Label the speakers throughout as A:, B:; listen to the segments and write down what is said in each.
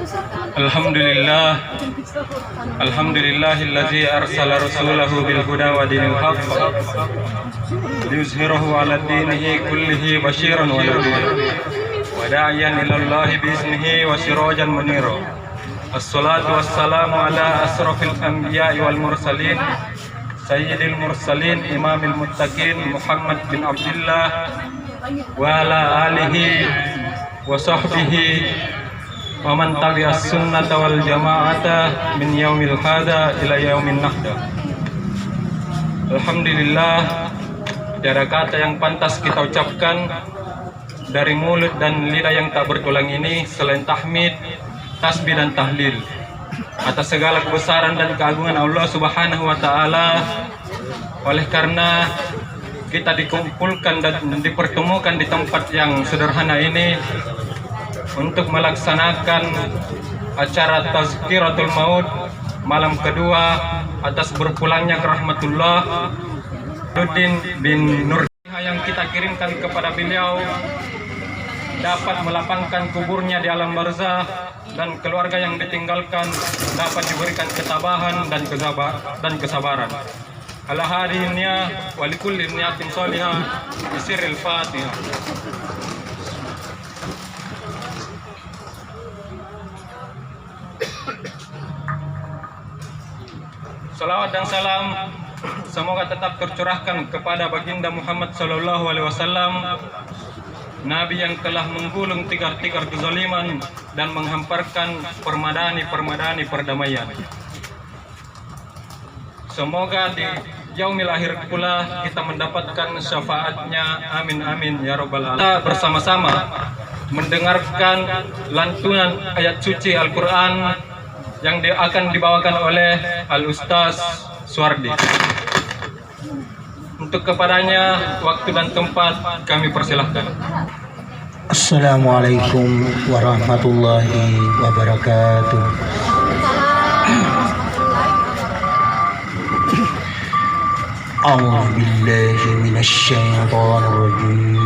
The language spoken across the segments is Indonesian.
A: Alhamdulillah, Alhamdulillahillazi arsala rasulahu bil huda wa dinil haqq liyuzhirahu ala dinihi kullihi basyiran wa nadhira wa da'iyan ilallahi biiznihi wa sirajan munira. Assalatu wassalamu ala asrafil anbiya'i wal mursalin sayyidil mursalin imamil muttaqin Muhammad bin Abdullah wa ala alihi wa sahbihi wa man tabi'as sunnata wal jama'ata min yaumil hada ila yaumin nahda. Alhamdulillah, tiada kata yang pantas kita ucapkan dari mulut dan lidah yang tak bertulang ini selain tahmid, tasbih dan tahlil atas segala kebesaran dan keagungan Allah Subhanahu wa taala. Oleh karena kita dikumpulkan dan dipertemukan di tempat yang sederhana ini untuk melaksanakan acara Tazkiratul Maut malam kedua atas berpulangnya ke rahmatullah Nurdin bin Nur yang kita kirimkan kepada beliau dapat melapangkan kuburnya di alam barzah dan keluarga yang ditinggalkan dapat diberikan ketabahan dan kesabaran. Ala hadiniya wa likulli niyatin salihah bisirril Fatihah. Salawat dan salam semoga tetap tercurahkan kepada baginda Muhammad sallallahu alaihi wasallam, Nabi yang telah menggulung tikar-tikar kezaliman dan menghamparkan permadani perdamaian. Semoga di yaumil akhir pula kita mendapatkan syafaatnya, amin amin ya rabbal alamin. Kita bersama-sama mendengarkan lantunan ayat suci Al-Quran yang akan dibawakan oleh Al-Ustaz Suwardi. Untuk kepadanya waktu dan tempat kami persilahkan.
B: Assalamualaikum warahmatullahi wabarakatuh. A'udzu billahi minasy syaithanir rajim.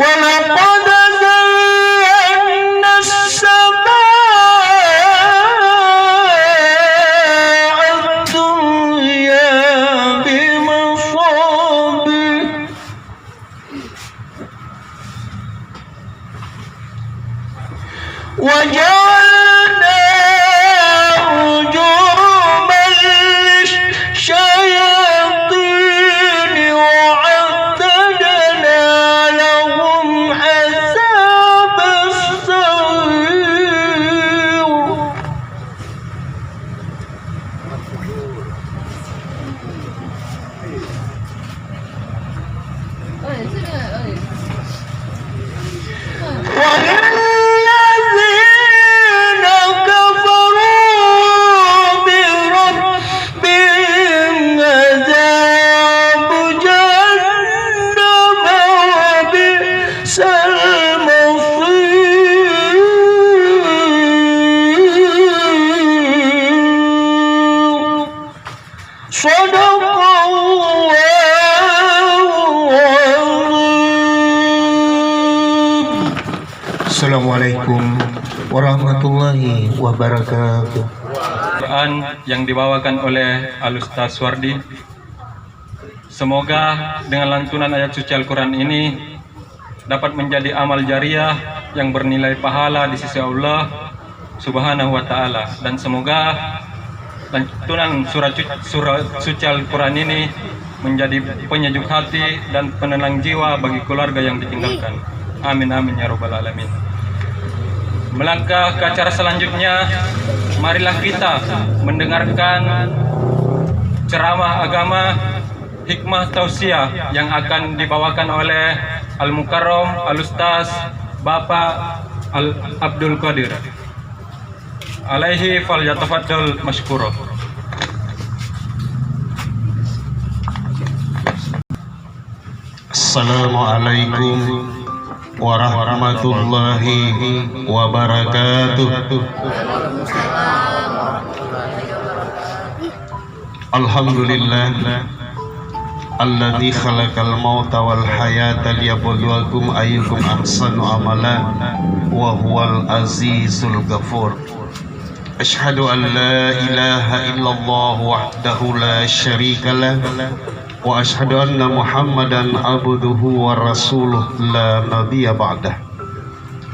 B: ولقد زينا السماء الدنيا بمصابيح وجعلنا رجوما للشياطين وأعتدنا لهم عذاب السعير والذين كفروا بربهم عذاب جهنم وبئس المصير صدق الله العظيم. Assalamualaikum warahmatullahi wabarakatuh.
A: Quran yang dibawakan oleh Al-Ustaz Wardi. Semoga dengan lantunan ayat suci Al-Quran ini dapat menjadi amal jariah yang bernilai pahala di sisi Allah Subhanahu wa Ta'ala, dan semoga lantunan surat suci Al-Quran ini menjadi penyejuk hati dan penenang jiwa bagi keluarga yang ditinggalkan. Amin amin ya rabbal alamin. Melangkah ke acara selanjutnya, marilah kita mendengarkan ceramah agama hikmah tausiah yang akan dibawakan oleh Al-Mukarram Al-Ustaz Bapak Abdul Qadir. Alaihi falyatafaddal mashkura.
B: Assalamualaikum warahmatullahi wabarakatuh. Alhamdulillah alladzi khalaqal mauta wal hayata liyabluwakum ayyukum ahsanu amala wa huwal azizul ghafur. Asyhadu an la ilaha illallah wahdahu la syarika lah wa asyhadu anna Muhammadan abduhu wa rasuluh la nabiyya ba'dah.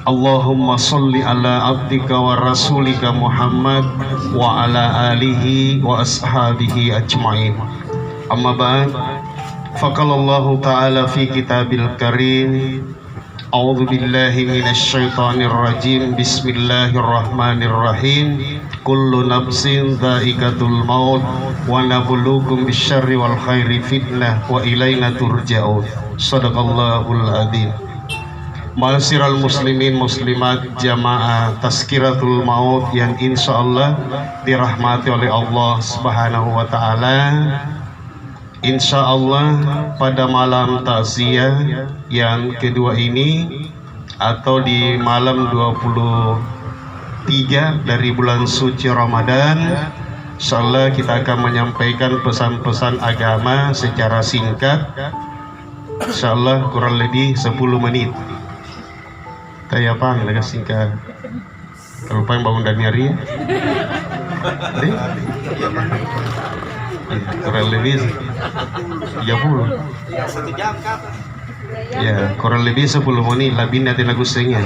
B: Allahumma salli ala abdika wa rasulika Muhammad wa ala alihi wa ashabihi ajma'in. Amma ba'd, faqala Allah ta'ala fi kitabil karim, a'udzu billahi minasy syaithanir rajim, bismillahirrahmanirrahim. Kullu nafsin dha'iqatul maut wa nabluukum bisyarri wal khairi fitnah wa ilaina turja'un. Shadaqallahul adzim. Ma'asyiral muslimin muslimat jamaah Tazkiratul Maut yang insyaallah dirahmati oleh Allah Subhanahu wa taala. Insyaallah pada malam takziah yang kedua ini atau di malam 23 dari bulan suci Ramadan, insyaallah kita akan menyampaikan pesan-pesan agama secara singkat, insyaallah kurang lebih 10 menit. Kayak apa yang singkat? Kalau pengen bangun dari hari ya? Kurang lebih 30. Ya, kurang lebih 10 menit lebih nanti lagu singnya.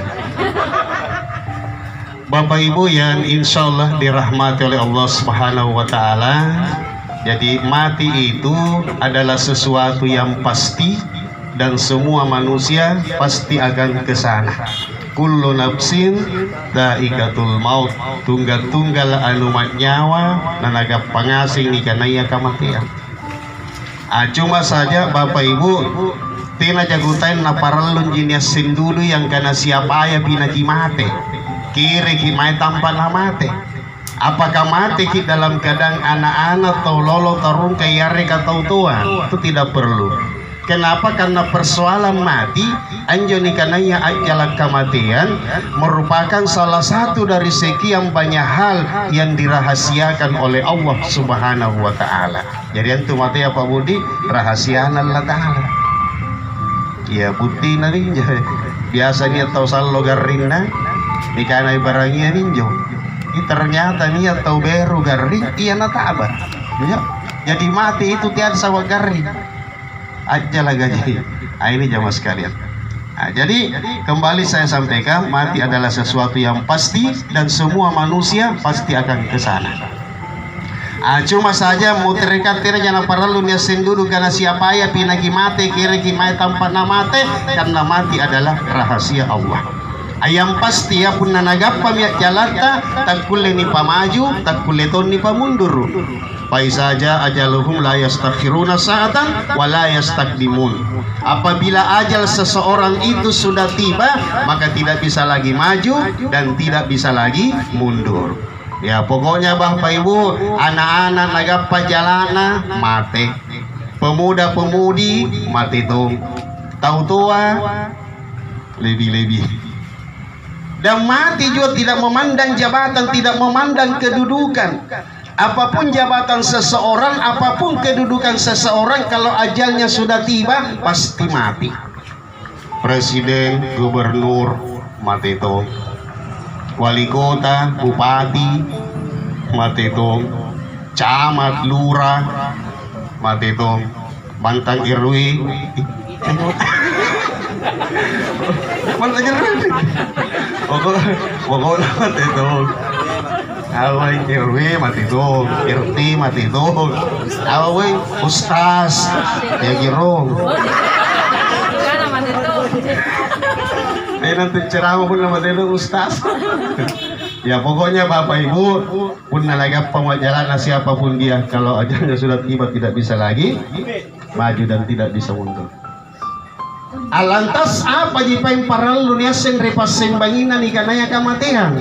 B: Bapak Ibu yang insyaallah dirahmati oleh Allah Subhanahu wa taala, jadi mati itu adalah sesuatu yang pasti dan semua manusia pasti akan ke sana. Kullu nafsin dha'iqatul maut, tunggal-tunggal anu nyawa nanaga pangasing ni kanaya kamatian. Cuma saja Bapak Ibu tina jagutain na paralun jinis sindulu yang kana siapa ya pinaki mate kiri kimai tanpa na mate. Apakah mati kita dalam keadaan anak-anak atau lolo tarung kayari atau tua? Itu tidak perlu. Kenapa? Karena persoalan mati anjoni kanaya ajalan kematian merupakan salah satu dari sekian banyak hal yang dirahasiakan oleh Allah Subhanahu wa taala. Jadi antum mati apa Budi? Rahasiaan Allah taala. Ya bukti nanti biasa niat tahu sallo garrinna ikanay barangnya ninjo. Ternyata niat tahu beru garring iya nataba. Ya. Jadi mati itu tiada sawah garring. Aja lah gaji. Ini jamaah sekalian. Jadi kembali saya sampaikan, mati adalah sesuatu yang pasti dan semua manusia pasti akan ke sana. Cuma saja mau terikat jangan perlu niasin dulu karena siapa ya pinagi mati kira kimai tanpa namate karena mati adalah rahasia Allah. Ayam pasti ya pun nanagapa miak jalata tak kulle ni pamaju tak kulle ton ni pamundur. Pai saja ajaluhum la yastakhiruna sa'atan wa la yastakdimun. Apabila ajal seseorang itu sudah tiba maka tidak bisa lagi maju dan tidak bisa lagi mundur. Ya pokoknya Bapak Ibu, anak-anak nagapa jalana mati, pemuda-pemudi mati tuh, tahu tua lebih-lebih. Dan mati juga tidak memandang jabatan, tidak memandang kedudukan. Apapun jabatan seseorang, apapun kedudukan seseorang, kalau ajalnya sudah tiba pasti mati. Presiden, gubernur mati tuh. Wali kota, bupati, mati tong, camat, lurah, mati tong, bantang RW, bantang RW, pokoknya mati tong, awal RW mati tong, RT mati tong, awal ustaz, ya girong. Nanti ceramah pun nama dia ustaz. Ya pokoknya Bapak Ibu pun nalagap pemajalan siapapun dia kalau ajalnya sudah tiba tidak bisa lagi maju dan tidak bisa mundur. Alantas apa jika yang paralel dunia senrepas sembanginan ikananya kematian.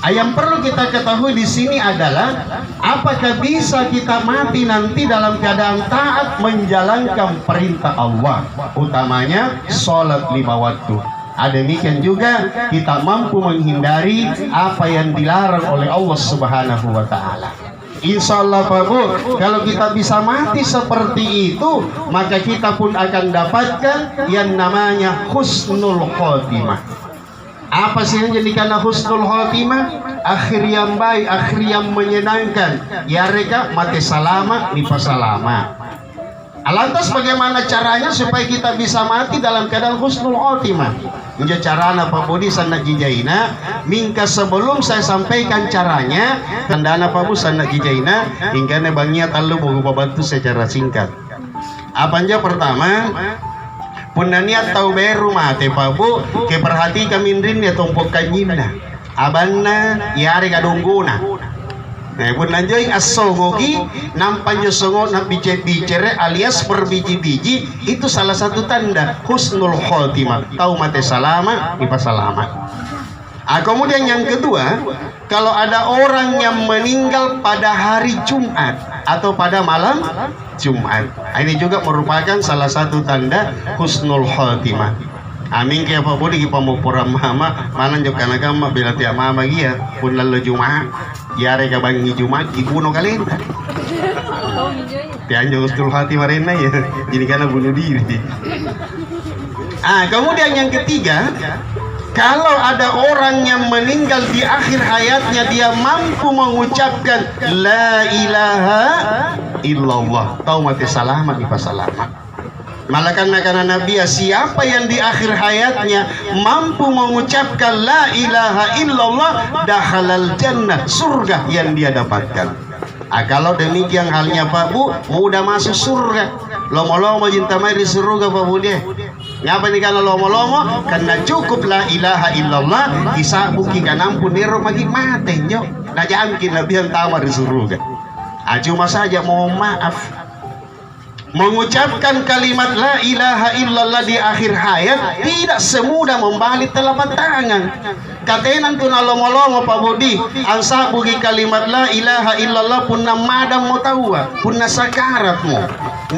B: Yang perlu kita ketahui di sini adalah apakah bisa kita mati nanti dalam keadaan taat menjalankan perintah Allah, utamanya sholat 5 waktu. Demikian juga kita mampu menghindari apa yang dilarang oleh Allah Subhanahu wa Ta'ala. Insya Allah Pak Bu, kalau kita bisa mati seperti itu, maka kita pun akan dapatkan yang namanya husnul khotimah. Apa sih yang jadikan husnul khotimah? Akhir yang baik, akhir yang menyenangkan. Ya reka mati salama, nipa salama. Lantas bagaimana caranya supaya kita bisa mati dalam keadaan husnul khotimah? Menjadi carana Pak Budi sana jijaina. Mingka sebelum saya sampaikan caranya, tandana Pak Bu sana jijaina. Hingga nebangnya talu buku bantu secara singkat. Apa aja pertama? Punna niat tahu beru mate Pak Bu. Keperhati kami ya tumpuk kanyina. Abanna yari kadungguna. Nah, pun lanjoy asongogi nampanyo songo na bicere alias berbiji-biji itu salah satu tanda husnul khotimah. Tahu mate salama, ipa salama. Kemudian yang kedua, kalau ada orang yang meninggal pada hari Jumat atau pada malam Jumat, ini juga merupakan salah satu tanda husnul khotimah. Amin kaya Pak Budi kita mau pura mama mana juga nagama bila tiap mama dia pun lalu Jumat yare ka bangi Jumat dibunuh kalian tianjo husnul khotimah marina ya jadi karena bunuh diri. Kemudian yang ketiga, kalau ada orang yang meninggal di akhir hayatnya dia mampu mengucapkan la ilaha illallah, tahu mati salamat ipa salamat. Malakan karena Nabi siapa yang di akhir hayatnya mampu mengucapkan la ilaha illallah dakhalal jannah, surga yang dia dapatkan. Kalau demikian halnya Pak Bu, mudah masuk surga. Lomo-lomo cinta mai di surga Pak Bu deh. Ngapa nih kalau lomo-lomo? Karena cukup la ilaha illallah disabu ki kanampun nero magi mate nyo. Nah jangan Nabi yang tawar di surga. Cuma saja mohon maaf, mengucapkan kalimat la ilaha illallah di akhir hayat tidak semudah membalik telapak tangan. Katenan tu nalomolongo Pak Budi ansa bugi kalimat la ilaha illallah punna madam mo tawa punna sakaratmu.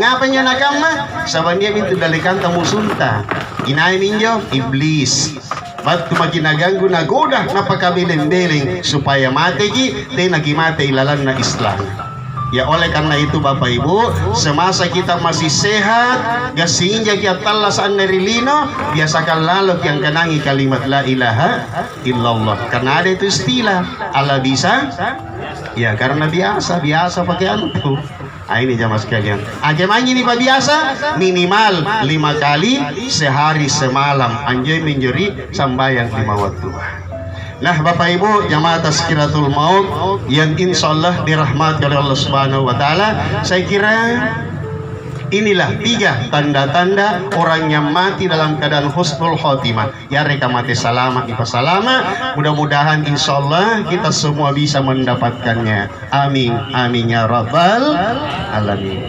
B: Ngapanya nakama? Saban dia minta dalikan tamu sunta. Inai ninjo iblis. Batu makin naganggu nagoda napakabiling-biling supaya mati ki te nagimate ilalan na Islam. Ya oleh karena itu Bapak Ibu, semasa kita masih sehat, gasinja kita talas dari lino, biasakan lalu yang kenangi kalimat la ilaha illallah. Karena ada itu istilah, Allah bisa, ya karena biasa pakai antum. Nah, ini jamaah sekalian. Gimana ini Pak biasa? Minimal 5 kali sehari semalam. Anjay menjadi sambayang 5 waktu. Nah Bapak Ibu jamaah tazkiratul maut yang insya Allah dirahmati oleh Allah Subhanahu Wa Taala, saya kira inilah 3 tanda-tanda orang yang mati dalam keadaan husnul khotimah. Ya reka mati salama, ipa salama. Mudah-mudahan insya Allah kita semua bisa mendapatkannya. Amin, amin ya rabbal alamin.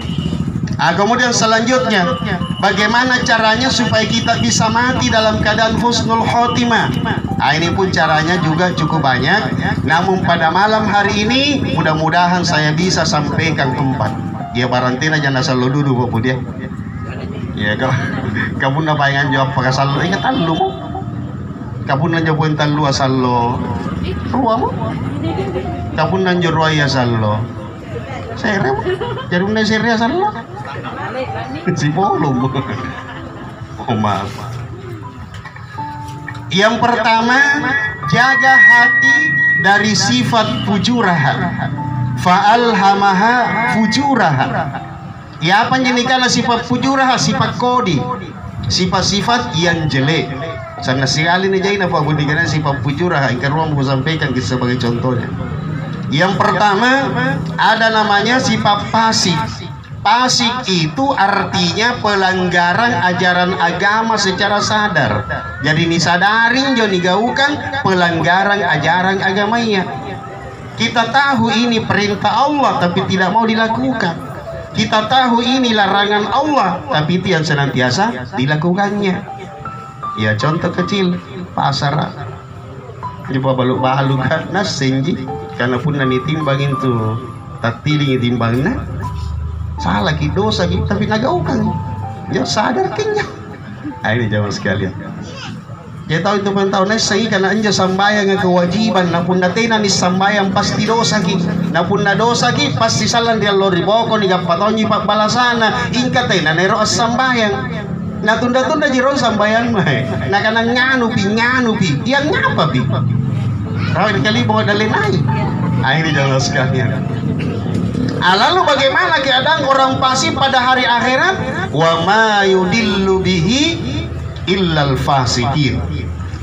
B: Kemudian selanjutnya, bagaimana caranya supaya kita bisa mati dalam keadaan husnul khotimah? Ini pun caranya juga cukup banyak. Namun pada malam hari ini mudah-mudahan saya bisa sampaikan 4. Ya barantina jangan asal lo duduk Bapak dia. Ya kamu na palingan jawab pakai salo ingat lu mo. Kamu na jawabin talu asal lo. Ruwa mo. Kamu na jawab asal lo. Sere mo. Jadi mana sere asal lo? Si bolong. Oh maaf. Yang pertama, jaga hati dari sifat fujuraha. Fa'alhamaha fujuraha. Ya apa yang dikala sifat fujuraha? Sifat kodi, sifat-sifat yang jelek. Sangat sekali nih jadi apa pun dikala sifat fujuraha. Ingkar ruang mau sampaikan sebagai contohnya. Yang pertama ada namanya sifat fasik. Fasik itu artinya pelanggaran ajaran agama secara sadar. Jadi disadarin jo digaukan pelanggaran ajaran agamanya. Kita tahu ini perintah Allah tapi tidak mau dilakukan. Kita tahu ini larangan Allah tapi itu yang senantiasa dilakukannya. Ya contoh kecil, pasar coba baluk-baluk kan nasenji karena pun nanti timbangin tuh tatiling timbangnya salah ki dosa ki tapi nagaukan ya sadar kenya. Ini jamaah sekalian. Dia tahu itu tahu na sai kana anja sambayang nga kewajiban napun natena ni sambayang pasti dosa ki napun na dosa ki pasti salan dia lori boko ni kapatonyi pagbalasana ingka tena nero as sambayang natunda-tunda jiron sambayang mai na kanang nganu pi yang ngapa pi rawin kali bawa dalenai. Ini jamaah sekalian. Lalu bagaimana keadaan orang fasik pada hari akhirat? Wa ma yudillu bihi illal fasikin.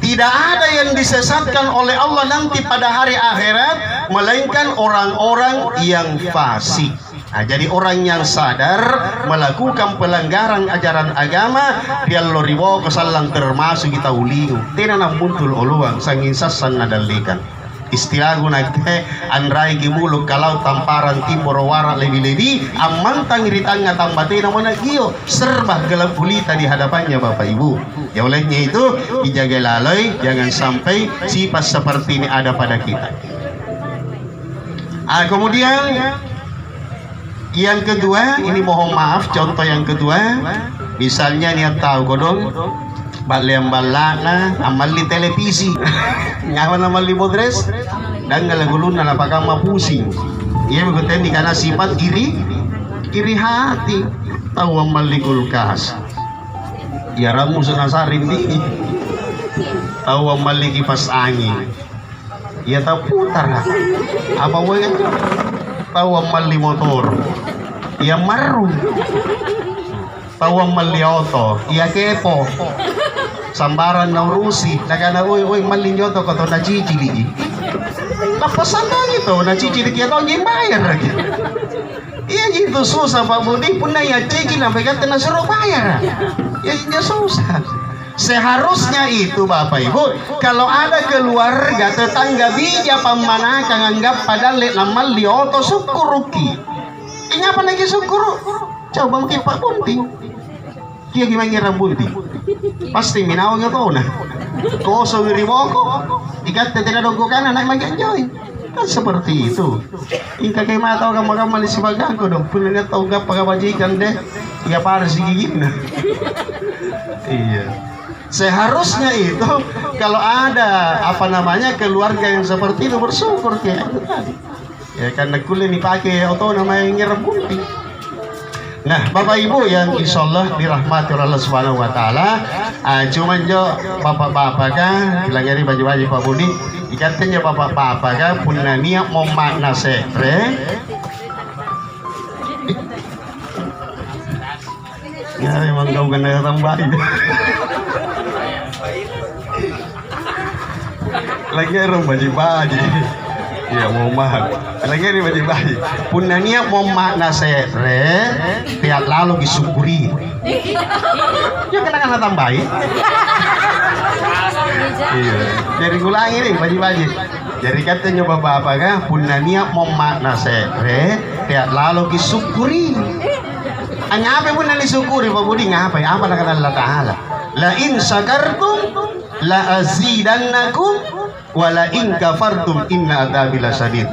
B: Tidak ada yang disesatkan oleh Allah nanti pada hari akhirat melainkan orang-orang yang fasik. Jadi orang yang sadar melakukan pelanggaran ajaran agama dia loriwo kesalang termasuk kita ulingu. Tidak nak muncul oluang sangin sasan nadalikan. Istilah guna ke andrai gimulu kalau tamparan timur warak lebih-lebih amantang iritangnya tambatin namanya iyo serba gelap gulita di hadapannya Bapak Ibu. Ya olehnya itu dijaga lalai jangan sampai sifat seperti ini ada pada kita. Kemudian yang kedua ini mohon maaf contoh yang kedua misalnya niat tahu godong balak-balakna amal di televisi ngawan amal di bodres dan galagulun na napakang mapusing. Iya begitu ini karena sifat iri hati tahu amal di kulkas ya ramu senasarin di tahu amal di kipas angin ya tak putar apa wae tahu amal di motor ya maru tahu amal di auto ya kepo sambaran na urusi nagana uy malinyo to kato na cicili lapasan na gitu na cicili kaya to yung bayar lagi iya gitu susah Pak Budi pun na ya cicili sampai kata na suruh bayar ya susah. Seharusnya itu Bapak Ibu kalau ada keluarga tetangga bija pamanakang anggap pada namal lioto syukuruki ini apa lagi syukur coba mungkin Pak Bunting kia gimana ngira bunting pasti minawang ito na koso wiriboko ikat tinadog ko ka na mag-enjoy kan seperti itu ingka kay mataw ka magamali si bagangko dong pulingat tau ka pagabajikan deh iya para si gigit na iya seharusnya itu kalau ada apa namanya keluarga yang seperti itu bersyukur kayak itu tadi Ya kan nagkulin dipakai auto namanya ngerebunting. Nah, Bapak Ibu yang insya Allah dirahmati oleh Allah Subhanahu Wa Taala, cuman jo bapak-bapak kan bilang dari baju-baju Pak Budi, ikatnya bapak-bapak kan punya niat mau makna sekre. Ya memang kau kena tambahin. Lagi orang baju-baju. Ya mau mahal. Lagi ni baju-baju. Punya niat mau makna sekre, tiap lalu disyukuri. Ya kena tambahin. Iya. Jadi ngulangi nih baju-baju. Jadi katanya bapak-bapak kan punya niat mau makna sekre, tiap lalu disyukuri. Apa pun yang disyukuri Pak Budi ngapain? Apa nak kata Allah Ta'ala? La in syakartum la azidannakum wa la in kafartum inna adzabi lasyadid.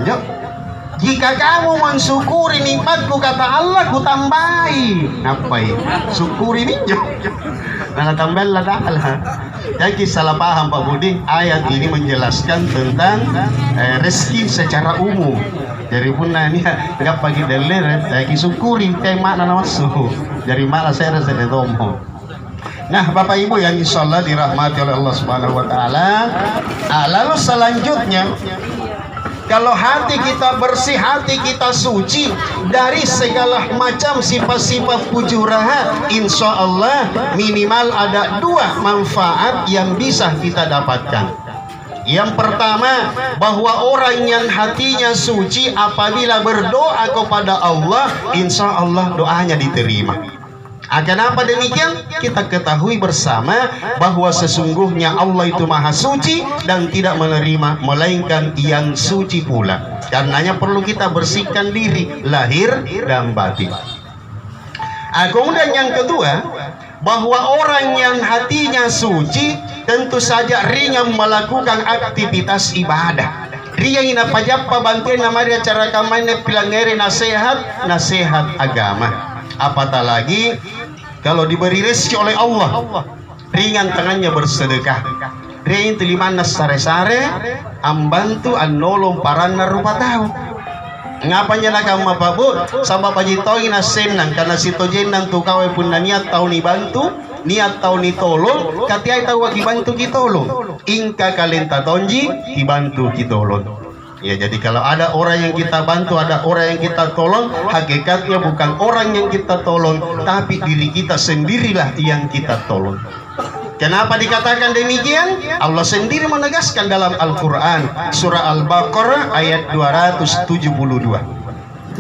B: Jika kamu mensyukuri nikmatku kata Allah, ku tambahi. Ngapain? Syukuri nih. Nah tambahin Allah Ta'ala. Jadi salah paham Pak Budi, ayat ini menjelaskan tentang rezeki secara umum. Jadi pun nanya nggak pagi delir, saya syukuri kayak mana masuk. Dari mana saya rasa ngomong. Nah, Bapak Ibu yang insya Allah dirahmati oleh Allah Subhanahu Wa Taala. Lalu selanjutnya, kalau hati kita bersih, hati kita suci dari segala macam sifat-sifat pujuraha, insya Allah minimal ada dua manfaat yang bisa kita dapatkan. Yang pertama, bahwa orang yang hatinya suci apabila berdoa kepada Allah, insya Allah doanya diterima. Kenapa demikian? Kita ketahui bersama bahwa sesungguhnya Allah itu maha suci dan tidak menerima melainkan yang suci pula. Karenanya perlu kita bersihkan diri lahir dan batin. Kemudian yang kedua, bahwa orang yang hatinya suci tentu saja ringan melakukan aktivitas ibadah. Ringan ina pajappa bantuin namanya cara kamane pilangere nasihat agama. Apatah lagi kalau diberi rezeki oleh Allah, ringan tangannya bersedekah. Ringan telimana sare-sare, ambantu anolong paranna rupa tahu. Ngapanya nak kamu mapabu sama pajitoy na senang karena si tojenan tu kawai pun na niat tahu ni bantu niat tahu ni tolong katiay tahu kibantu kitolong ingka kalenta tonji kibantu kitolong. Ya jadi kalau ada orang yang kita bantu, ada orang yang kita tolong, hakikatnya bukan orang yang kita tolong tapi diri kita sendirilah yang kita tolong. Kenapa dikatakan demikian? Allah sendiri menegaskan dalam Al-Quran surah Al-Baqarah ayat 272.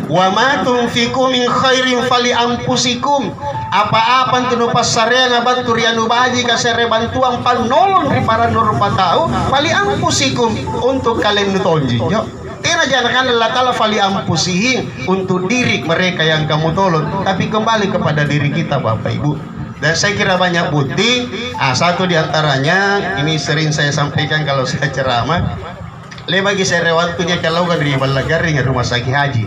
B: Wa ma tunfiqu min khairin fali anfusikum. Apa-apa tunu pasarea ngabantu rianu baji kasere bantuan panolong ri para nurupa tao fali anfusikum untuk kalian nutonji. Tidak jangan Allah Ta'ala fali anfusihim untuk diri mereka yang kamu tolong, tapi kembali kepada diri kita Bapak Ibu. Dan saya kira banyak bukti. Satu diantaranya ini sering saya sampaikan kalau saya ceramah. Bagi saya waktunya kalau kan di Balagaring rumah sakit haji.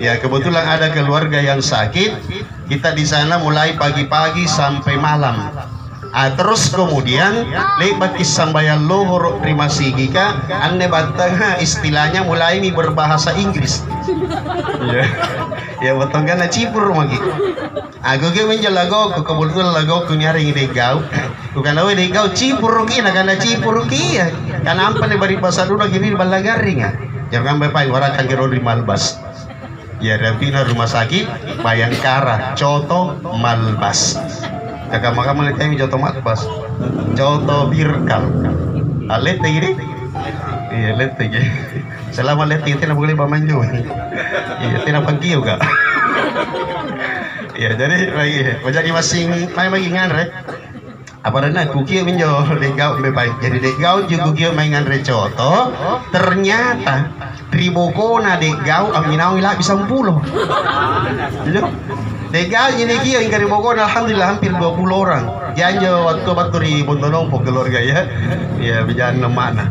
B: Ya kebetulan ada keluarga yang sakit. Kita di sana mulai pagi-pagi sampai malam. Terus kemudian lebat isambayan lohor terima sigika anne batang istilahnya mulai ini berbahasa Inggris. Ya betul kan cipur magi. Aku ke menjelago aku kebetulan lago aku nyari degau. Bukan awe degau cipur ki nak kana cipur ki ya. Kan ampa ne bari pasar dulu gini di Balagaring ya. Jangan bapak orang kan kiro di Malbas. Ya Rampina rumah sakit Bayangkara Coto Malbas. Kakak maka melihat ini Coto Malbas. Coto Birkal. Alet gini. Iya let gini. Selama let itu nak boleh pamanju. Iya tidak pangkiu kak. Ya jadi lagi jadi masing main nganre. Apa rena kuki menjo degau bebai. Jadi degau juga kuki main nganre Coto. Ternyata tribokona degau aminau ilah bisa 10. Degau ini kia yang dari Bogor alhamdulillah hampir 20 orang. Janjo waktu batu di Bontonompo keluarga ya. Ya berjalan mana.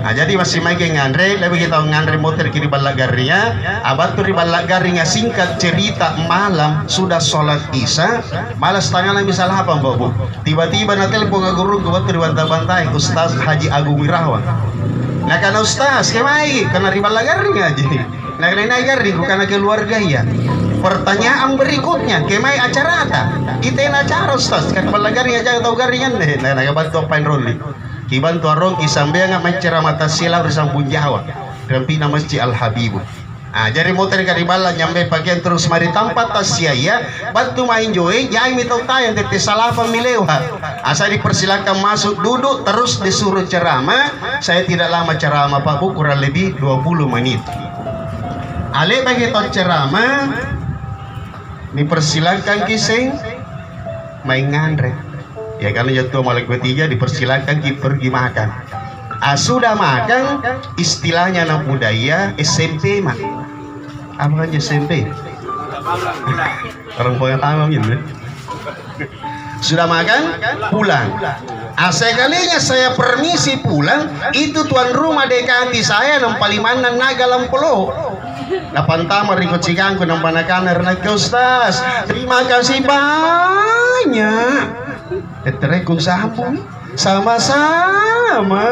B: Jadi masih main ngandre, lebih kita ngandre motor kiri Balagaringnya. Abad tu di Balagaringnya singkat cerita malam sudah sholat isya, malas tangan misalnya apa mbak bu? Tiba-tiba nanti telepon guru ke batu di bantai-bantai Ustaz Haji Agung Wirawan. Nah karena ustaz kemai karena riba lagaring aja. Nah karena lagaring karena keluarga ya. Pertanyaan berikutnya, kemai acara apa? Iten acara ustaz kan lagaring aja tahu garingan deh. Nah bantu apain roli. Kibantu arong isambea mencerah mata sila bersambung Jawa. Rampina Masjid Al Habib. Jadi motor karibala nyampe bagian terus mari tempat tasya ya bantu main joy ya ini tahu tayang tete salafa milewa saya dipersilakan masuk duduk terus disuruh ceramah. Saya tidak lama ceramah Pak Bu, kurang lebih 20 menit. Ale begitu ceramah dipersilakan kiseng main ngandre ya kalau jatuh malam ketiga dipersilakan pergi makan. Sudah makan istilahnya anak budaya SMP mah apa kan SMP orang pengetahuan gitu. Sudah makan pulang. Sekalinya saya permisi pulang itu tuan rumah dekati saya nampalimanan naga lampolo dapan tamar ikut cikangku nampanakan naga ustaz terima kasih banyak terekung sambung sama-sama.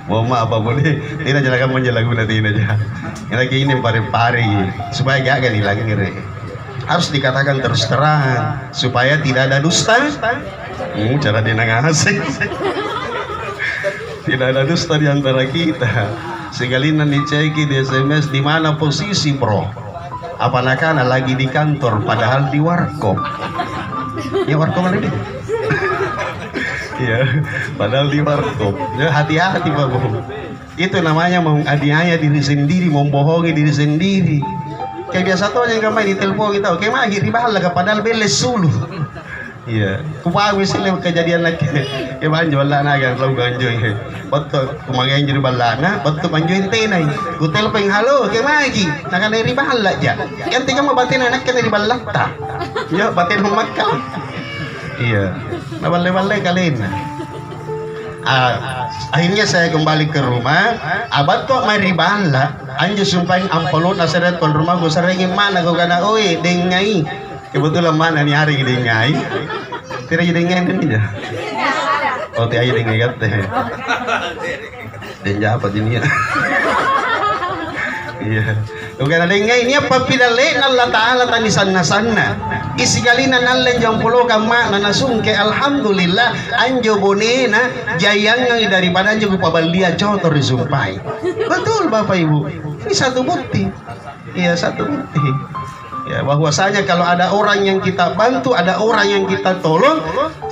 B: Mau maaf apa boleh tidak jalakan menjelagu nanti aja. Yang lagi ini pare-pare supaya gak hilang ngeri. Harus dikatakan terus terang supaya tidak ada dusta. Cara dia ngasih. Tidak ada dusta di antara kita. Sekalian diceki di SMS di mana posisi bro. Apakah lagi di kantor padahal di warkop. Ya warkop lagi. Ya, padahal di warkop. Ya, hati-hati Pak Bu. Itu namanya menganiaya diri sendiri, membohongi diri sendiri. Kayak biasa tuh yang main di telepon kita, oke mah riba lah padahal beles sulu. Iya, kupawi sila kejadian lagi. Kayak banjo lah naga kalau ganjo ini. Betul, kumangain jadi balana, betul banjoin tenai. Ku telepon halo, kayak lagi. Naga dari riba lah aja. Yang tiga mau batin anak kan dari balata. Ya, batin memakan. Iya, nabale-bale kalian. Akhirnya saya kembali ke rumah. Abad kok mari bala. Anjo sumpahin ampolot na seret kon rumah ko sarengin mana ko kana oi dengai. Kebetulan mana nih hari dengai. Tira dengai kan tidak. Oh ti ayo dengai gat teh. Denja apa ini ya? Iya. Bukan ada ini apa pidale Allah Taala tanisan nasana. Isigalina nalen jang pulo kama nanasungke alhamdulillah anjo bonena jayang daripada anjo pabalia cotor disumpai. Betul Bapak Ibu. Ini satu bukti. Iya satu bukti. Ya bahwasanya kalau ada orang yang kita bantu, ada orang yang kita tolong,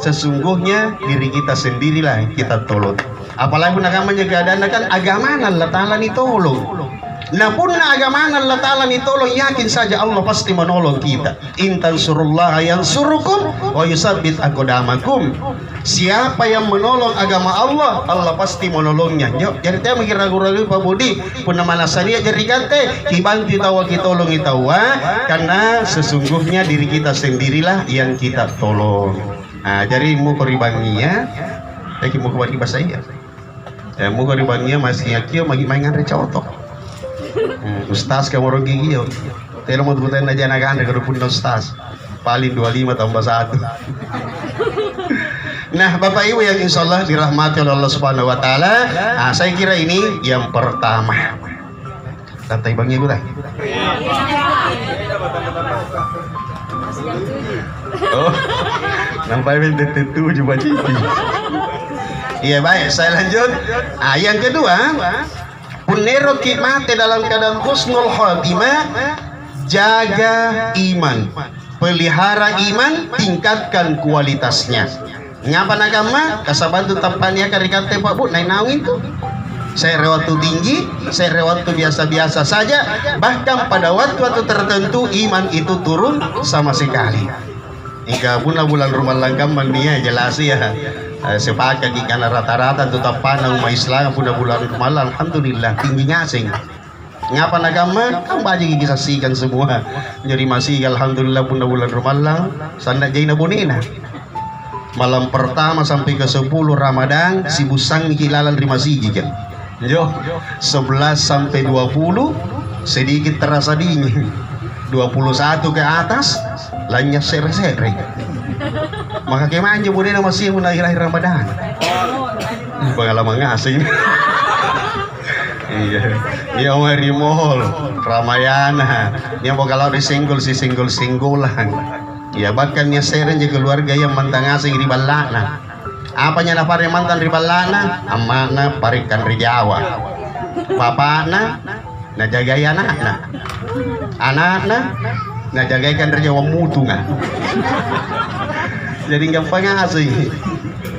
B: sesungguhnya diri kita sendirilah yang kita tolong. Apalagi namanya keadaan kan agama Allah Taala ditolong. Nah pun agama Allah Ta'ala ditolong, yakin saja Allah pasti menolong kita. Intan surullah yansurukum wa yusabbit aqdamakum. Siapa yang menolong agama Allah, Allah pasti menolongnya. Jadi dia mikir ragu-ragu Pak Budi, pun mana saya jadi kate, kibantu tawa kitolong itawa, karena sesungguhnya diri kita sendirilah yang kita tolong. Nah, jadi mau koribanginya, lagi mau kembali bahasa iya. Ya, mau koribanginya masih yakio magi mainan recotok. Ustaz kamu orang gigi yo. Telo mau tubutan aja naga anda kalau pun ustaz. Paling 25 tambah 1. Nah, Bapak Ibu yang insya Allah dirahmati oleh Allah Subhanahu Wa Taala. Saya kira ini yang pertama. Santai Bang Ibu dah. Oh, nampak benda tentu juga cici. Iya baik, saya lanjut. Yang kedua. Punero mati dalam keadaan husnul khotimah, jaga iman, pelihara iman, tingkatkan kualitasnya. Ngapa agama? Kasabantu tampaknya karikate Pak Bu, naik nawin tuh. Saya rewatu tinggi, saya rewatu biasa-biasa saja. Bahkan pada waktu tertentu iman itu turun sama sekali. Hingga bulan rumah langgam dia jelas ya. Sepakat di karena rata-rata tetap panang umat Islam pada bulan Ramadan alhamdulillah tinggi ngasing. Ngapa agama? Kan banyak kita saksikan semua. Jadi masih alhamdulillah pada bulan Ramadan sanda jaina bonena. Malam pertama sampai ke 10 Ramadan si busang kilalan terima sigi kan. Jo 11 sampai 20 sedikit terasa dingin. 21 ke atas lainnya sere-sere. Maka kemana bonena masih mulai akhir Ramadan. pengalaman ngasih. Iya, iya mari mall, Ramayana. Dia mau kalau disinggul si singgul-singgulan. Ya bahkan nya seren je keluarga yang mantan ngasih di balana. Apanya na pare mantan di balana? Amana parikan di Jawa. Bapakna na jagai anakna. Anakna na jagai kan di Jawa mutunga. Jadi gampang ngasih.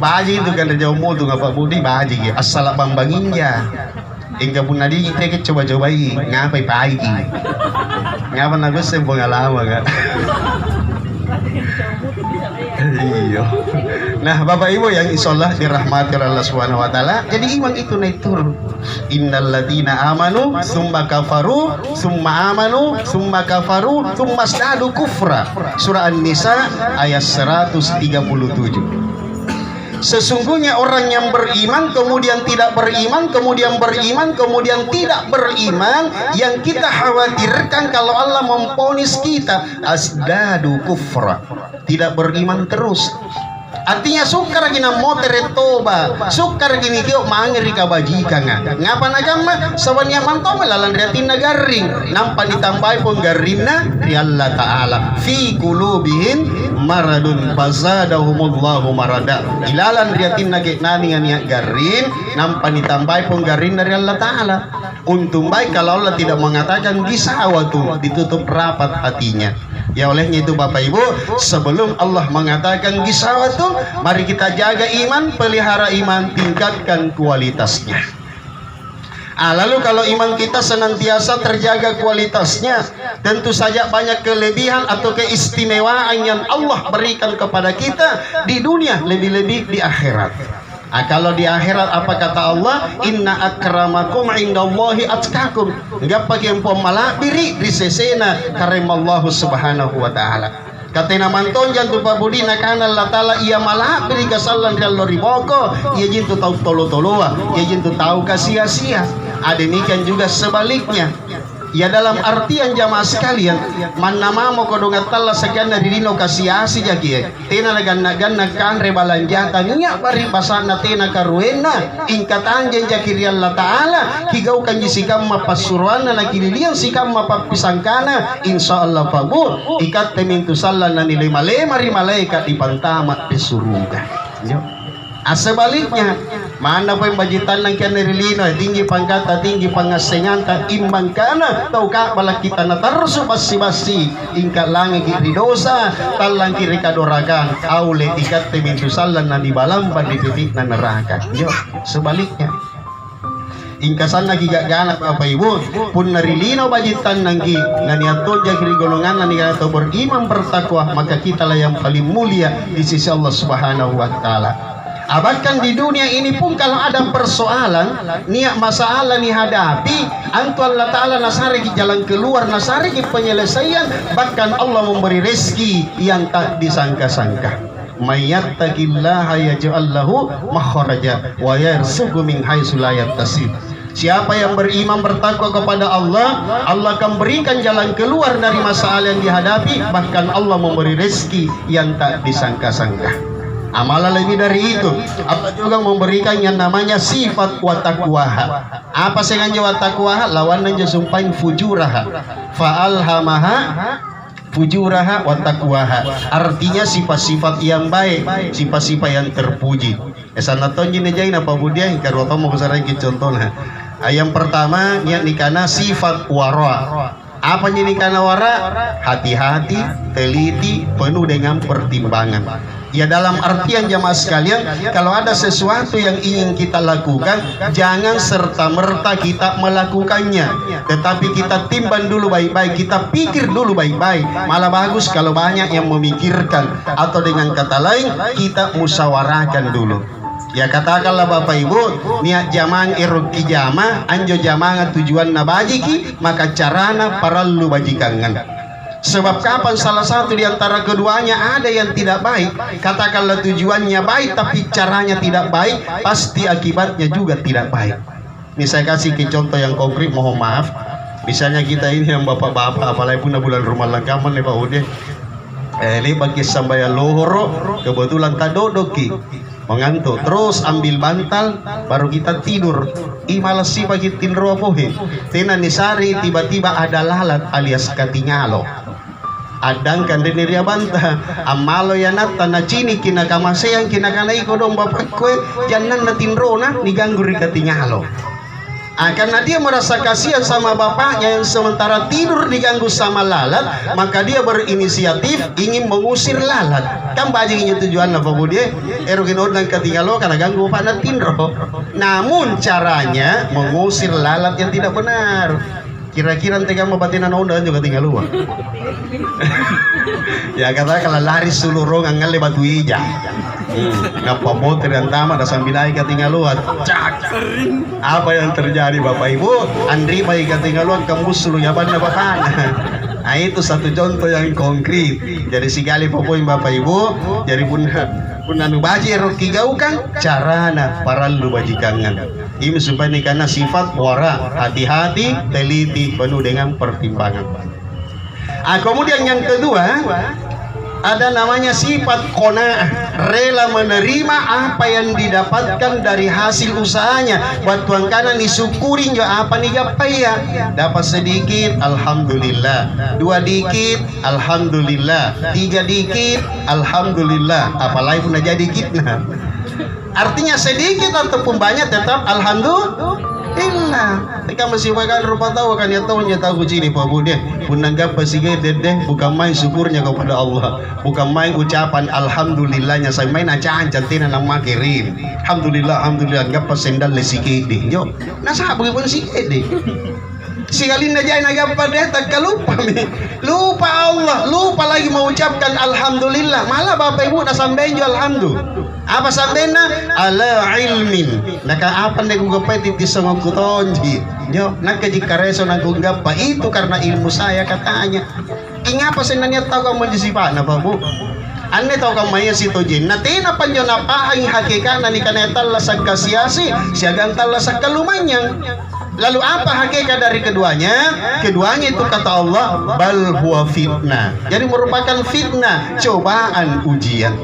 B: Baji itu kan di Jawa mutunga Pak Budi baji. Asal bambangin ya. Hingga pun nadi kita coba-cobai ngapai pagi ngapa nagus yang pengalaman kan. Iya. Nah Bapak Ibu yang insyaallah dirahmati oleh Allah Subhanahu wa taala, jadi iman itu naik turun. Innal ladzina amanu tsumma kafaru tsumma amanu tsumma kafaru tsumma zdadu kufra. Surah An-Nisa ayat 137. Sesungguhnya orang yang beriman kemudian tidak beriman, kemudian beriman, kemudian tidak beriman, yang kita khawatirkan kalau Allah memponis kita asdadu kufra, tidak beriman terus. Artinya sukar gina motor toba, sukar gini kio mangeri kabajikan ngapa nagama sawannya mantau melalan riatin nagaring nampak ditambahi pun garinna di Allah Ta'ala fi qulubihim maradun fazadahumullahu marada ilalan riatin nagek nani nganiak garin nampak ditambahi pun garin dari Allah Ta'ala. Untung baik kalau Allah tidak mengatakan gisawatu, ditutup rapat hatinya. Ya olehnya itu Bapak Ibu, sebelum Allah mengatakan gisawatu, mari kita jaga iman, pelihara iman, tingkatkan kualitasnya. Lalu kalau iman kita senantiasa terjaga kualitasnya, tentu saja banyak kelebihan atau keistimewaan yang Allah berikan kepada kita di dunia, lebih-lebih di akhirat. Kalau di akhirat apa kata Allah? Inna akramakum indallahi atqakum. Enggak pakai empom malah biri di sesena karimallahu subhanahu wa ta'ala. Katena manton jantu Pak Budi nakana Allah Ta'ala ia malah beri kasalan di Allah riboko. Ia jintu tahu tolo-toloa, ia jintu tahu kasia-sia. Demikian juga sebaliknya. Ya dalam artian jamaah sekalian, mana mau kodongat Allah segala dirino kasih jaki tena ganna kan rebalanjatan nya bari basana tena karuena ingkat anjen jaki Allah Ta'ala kigau kan jisikam mapasuruana na kililian sikam mapapisangkana insyaallah pabu ikat temintu sallan na nilai mari malaikat di pantama di surga. Yo. Sebaliknya mana pun bajitan ng kianirlino tinggi pangkata tinggi pangasengan ta imbang kana tau ka bala kita na tarso basi-basi ingka langi kiri dosa talang kiri kadoragan aule ikat temintu salan na dibalamban di titik na neraka. Yo sebaliknya ingkasan lagi gagana Bapak Ibu pun narilino bajitan nanggi nganiato jagri golongan nani atau beriman bertakwa maka kita lah yang paling mulia di sisi Allah Subhanahu wa taala. Bahkan di dunia ini pun kalau ada persoalan niat masalah dihadapi antu Allah Ta'ala nasari jalan keluar nasari penyelesaian bahkan Allah memberi rezeki yang tak disangka-sangka. Mayyattaqillaha yaj'al lahu makhraja wa yarzuqhu min haitsu la yahtasib. Siapa yang beriman bertakwa kepada Allah, Allah akan berikan jalan keluar dari masalah yang dihadapi bahkan Allah memberi rezeki yang tak disangka-sangka. Amalan lebih dari itu, apa juga memberikan yang namanya sifat watakwaha. Apa sengaja watakwaha? Lawanan je sumpain fujuraha. Fa'alhamaha fujuraha watakwaha. Artinya sifat-sifat yang baik, sifat-sifat yang terpuji. Esanaton jine jai napa budia karo tomo kesaran ki contohna. Yang pertama niat nikana sifat wara. Apa jadi nikana wara? Hati-hati, teliti, penuh dengan pertimbangan. Ya dalam artian jamaah sekalian, kalau ada sesuatu yang ingin kita lakukan, jangan serta-merta kita melakukannya. Tetapi kita timbang dulu baik-baik, kita pikir dulu baik-baik. Malah bagus kalau banyak yang memikirkan. Atau dengan kata lain, kita musyawarahkan dulu. Ya katakanlah Bapak Ibu, niat jamang iruki jama, anjo jamangan tujuan nabajiki, maka carana parallu bajikangan. Sebab kapan salah satu di antara keduanya ada yang tidak baik, katakanlah tujuannya baik tapi caranya tidak baik, pasti akibatnya juga tidak baik. Ini saya kasih ke contoh yang konkret, mohon maaf. Misalnya kita ini yang bapak-bapak, apalagi pun bulan rumah lengkapan nih Pak Ude. Ini bagi sambayan lohoro, kebetulan tak dodoki. mengantuk, terus ambil bantal baru kita tidur. Malas si pagi tinro pohe tena nisari tiba-tiba ada lalat alias katingalo adang kan deniria banta amalo yanata na cini kina kamaseyang kina kanai kodong bapak kue jangan na tinro na diganggu ri katingalo. Karena dia merasa kasihan sama bapaknya yang sementara tidur diganggu sama lalat, maka dia berinisiatif ingin mengusir lalat. Kan bajingnya tujuan apa bu dia? Erogin orang ketinggalan karena ganggu bapak tindro. Namun caranya mengusir lalat yang tidak benar. Kira-kira nanti kamu batinan onda juga tinggal luar. Ya kata kalau lari seluruh ngangal batu hijau. Ngapa motor yang tama ada sambil naik tinggal luar. Cak. Apa yang terjadi Bapak Ibu? Andri baik tinggal luar kamu sulu ya banda bapak. Nah itu satu contoh yang konkret. Jadi sekali popoin Bapak Ibu, jadi pun anu baji roki gau kan carana paralu bajikangan. Ini supaya ini karena sifat wara, hati-hati, teliti, penuh dengan pertimbangan. Kemudian yang kedua ada namanya sifat qanaah, rela menerima apa yang didapatkan dari hasil usahanya. Buat tuan kanan disyukurin juga apa nih gapaya. Dapat sedikit, alhamdulillah. 2 dikit, alhamdulillah. 3 dikit, alhamdulillah. Apalagi pun jadi kitna. Artinya sedikit ataupun banyak tetap alhamdulillah. Jika masih makan rupa tahu kan ya tahu sini Pak Bude. Pun nanggap pasigai deh bukan main syukurnya kepada Allah, bukan main ucapan alhamdulillahnya. Saya main acaan cantina nama kirim. Alhamdulillah anggap pasendal lesike deh. Yo, nasa begipun sikit deh. Si kali najai naga pada tak lupa lupa Allah, lupa lagi mengucapkan alhamdulillah. Malah Bapak Ibu dah sampai alhamdulillah. Apa sambena ala ilmin. Naka apa nek gapa titi sangok kutonji. Yo, naka jika reso nang gapa itu karena ilmu saya katanya. Ingapa senanya tahu kamu disipan apa Bu? Ane tahu kamu ya si tojin. Natina panjo napa ang hakikat nani kanetal lasak kasiasi siagantal lasak kalumanyang. Lalu apa hakikat dari keduanya? Keduanya itu kata Allah bal huwa fitnah. Jadi merupakan fitnah, cobaan, ujian.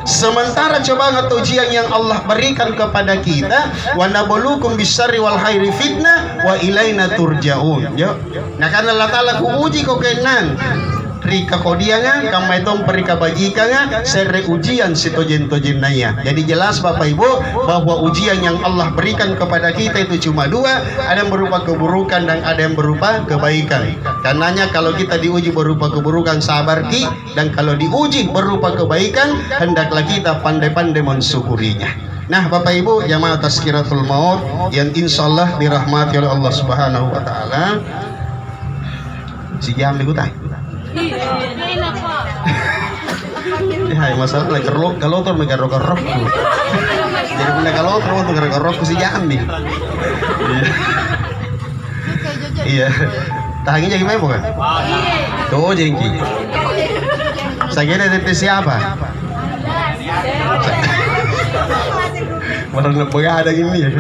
B: Sementara cobaan atau ujian yang Allah berikan kepada kita, wa nabluukum bisyarri wal khairi fitnah wa ilaina turja'un. Yo. Nah karena Allah Taala ku uji kau kenan. Rika kodianga kamai tom perika bajikanga sere ujian sitojen-tojen naya. Jadi jelas Bapak Ibu bahwa ujian yang Allah berikan kepada kita itu cuma 2, ada yang berupa keburukan dan ada yang berupa kebaikan. Karenanya kalau kita diuji berupa keburukan sabar ki, dan kalau diuji berupa kebaikan hendaklah kita pandai-pandai mensyukurinya. Nah Bapak Ibu jamaah tazkiratul maut yang insyaallah dirahmati oleh Allah Subhanahu wa taala. Si jam dikutai. Ya masalah lagi kalau megarok jadi punya kalau untuk megarok si jambi. Iya. Tahanginya gimana bukan? Tuh jengki. Saya dari siapa? Malah nepoi ada gini ya.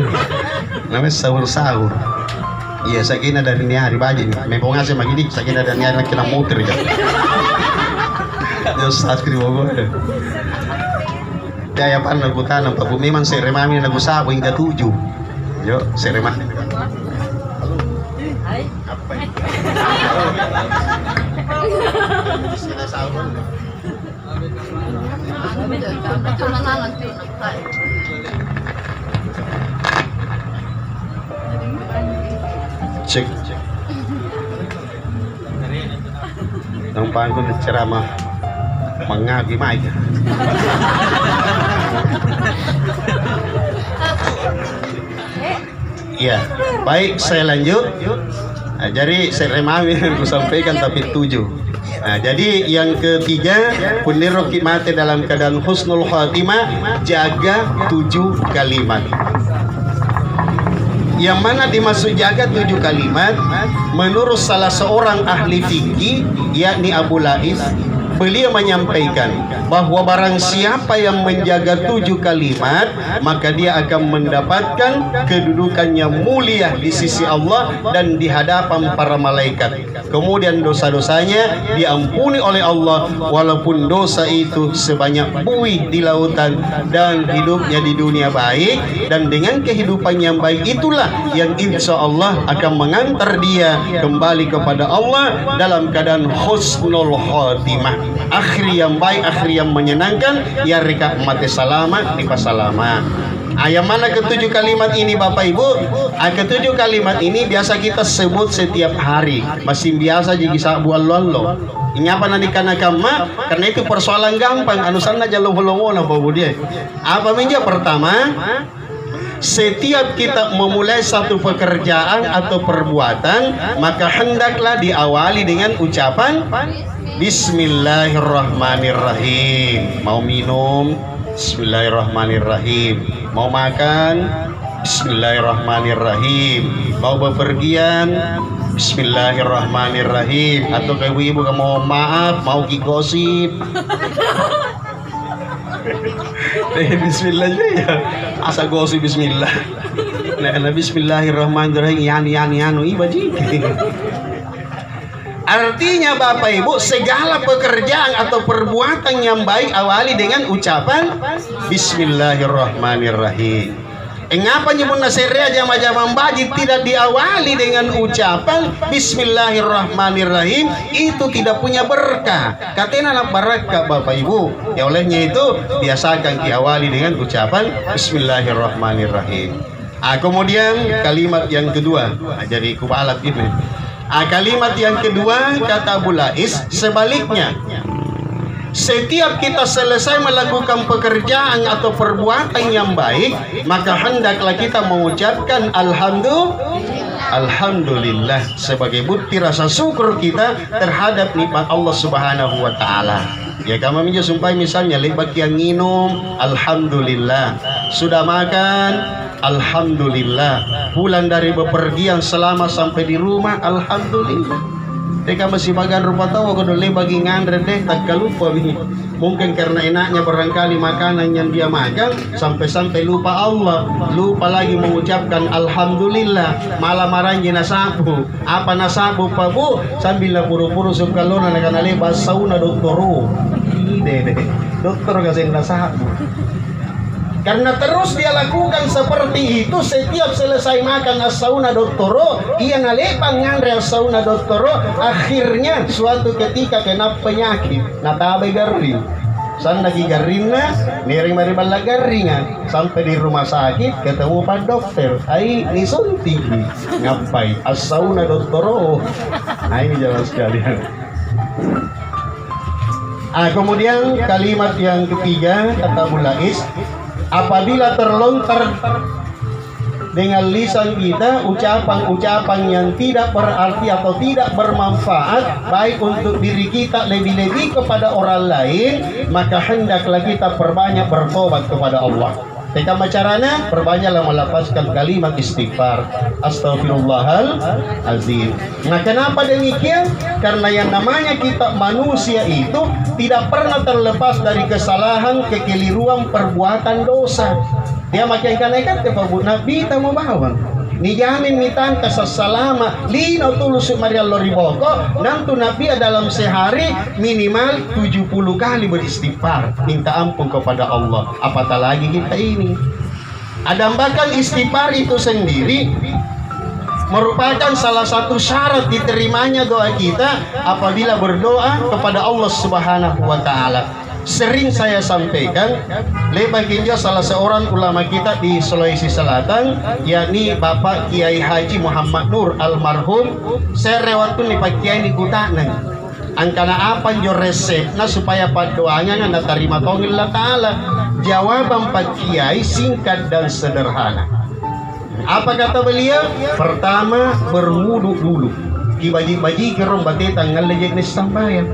B: Namanya sahur. Iya, sakina dari hari baju nih. Memang ngasih begini, sakina dari hari kena muter ya. Terus askri bogo. Ya pan lagu tanam, Pak. Memang seremami lagu sabu hingga 7. Yo, seremami. Cek. Nampak aku ceramah mengaji mic. Iya, baik saya lanjut. Nah, jadi saya remami aku sampaikan tapi 7. Nah, jadi yang ketiga puniro mati dalam keadaan husnul khatimah, jaga 7 kalimat. Yang mana dimaksud jaga 7 kalimat menurut salah seorang ahli fikih yakni Abu Lais, beliau menyampaikan bahwa barang siapa yang menjaga 7 kalimat, maka dia akan mendapatkan kedudukan yang mulia di sisi Allah dan di hadapan para malaikat. Kemudian dosa-dosanya diampuni oleh Allah walaupun dosa itu sebanyak buih di lautan, dan hidupnya di dunia baik, dan dengan kehidupan yang baik itulah yang insya Allah akan mengantar dia kembali kepada Allah dalam keadaan husnul khotimah, akhir yang baik, akhir yang menyenangkan, ya reka mati selamat di pasalamat. Yang mana ketujuh kalimat ini Bapak Ibu? Ketujuh kalimat ini biasa kita sebut setiap hari, masih biasa jadi sabu allo. Ingapa nanti karena kama, karena itu persoalan gampang. Anusan aja longo-longo na Bapak dia. Apa minja pertama? Setiap kita memulai satu pekerjaan atau perbuatan, maka hendaklah diawali dengan ucapan Bismillahirrahmanirrahim. Mau minum, Bismillahirrahmanirrahim. Mau makan, Bismillahirrahmanirrahim. Mau bepergian, Bismillahirrahmanirrahim. Atau kayak ibu mau maaf, mau gosip, Bismillah ya. Asa gosip Bismillah. Nah, Bismillahirrahmanirrahim. Yani ibaji. Artinya Bapak Ibu, segala pekerjaan atau perbuatan yang baik awali dengan ucapan Bismillahirrahmanirrahim. Mengapa nyebut naseria jama-jama baji tidak diawali dengan ucapan Bismillahirrahmanirrahim? Itu tidak punya berkah. Katanya anak berkah Bapak Ibu. Ya olehnya itu biasakan diawali dengan ucapan Bismillahirrahmanirrahim. Kemudian kalimat yang kedua, jadi kubalat ini. Kalimat yang kedua kata Abu Lais sebaliknya. Setiap kita selesai melakukan pekerjaan atau perbuatan yang baik, maka hendaklah kita mengucapkan Alhamdulillah sebagai bukti rasa syukur kita terhadap nikmat Allah Subhanahu wa taala. Ya kami minta sumpah misalnya lebat yang minum, Alhamdulillah. Sudah makan, Alhamdulillah. Pulang dari bepergian selama sampai di rumah, Alhamdulillah. Teka masih bagan rupa tahu aku dulu bagi ngandre deh tak lupa ini. Mungkin karena enaknya barangkali makanan yang dia makan sampai lupa Allah, lupa lagi mengucapkan Alhamdulillah. Malah marahnya nasabu. Apa nasabu Pak Bu? Sambil puru-puru sukalona nakana lepas sauna doktoro. Ide dokter kasih nasabu. Karena terus dia lakukan seperti itu, setiap selesai makan as-sauna doktoro, ia ngalepang ngandre as-sauna doktoro, akhirnya suatu ketika kena penyakit, natabe garing. San lagi garingna, nering bala garingan, sampai di rumah sakit ketemu Pak dokter, ai disuntik nih, ngapain as-sauna doktoro. Nah ini jelas sekalian. Kemudian kalimat yang ketiga kata Abu Lais, apabila terlontar dengan lisan kita ucapan-ucapan yang tidak berarti atau tidak bermanfaat baik untuk diri kita lebih-lebih kepada orang lain, maka hendaklah kita perbanyak bertobat kepada Allah. Teka caranya perbanyaklah melafazkan kalimat istighfar, Astaghfirullahalazim. Nah, kenapa demikian? Karena yang namanya kita manusia itu tidak pernah terlepas dari kesalahan, kekeliruan, perbuatan dosa. Dia makin kanaikan ke Pak Nabi kita mau bawa. Ni jamin mitan kasasalama lino tulus Maria Loriboko nantu Nabi dalam sehari minimal 70 kali beristighfar minta ampun kepada Allah. Apatah lagi kita ini. Ada bahkan istighfar itu sendiri merupakan salah satu syarat diterimanya doa kita apabila berdoa kepada Allah Subhanahu wa taala. Sering saya sampaikan, lebaginja salah seorang ulama kita di Sulawesi Selatan, yakni Bapak Kiai Haji Muhammad Nur almarhum. Saya rewatun nih Pak Kiai di Kutanan. Angkana apa jo resepnya supaya Pak doanya nggak terima tongillah Ta'ala. Jawaban Pak Kiai singkat dan sederhana. Apa kata beliau? Pertama, berwudu dulu. Dibaji-baji kerong bateta ngalejek nih sambayan.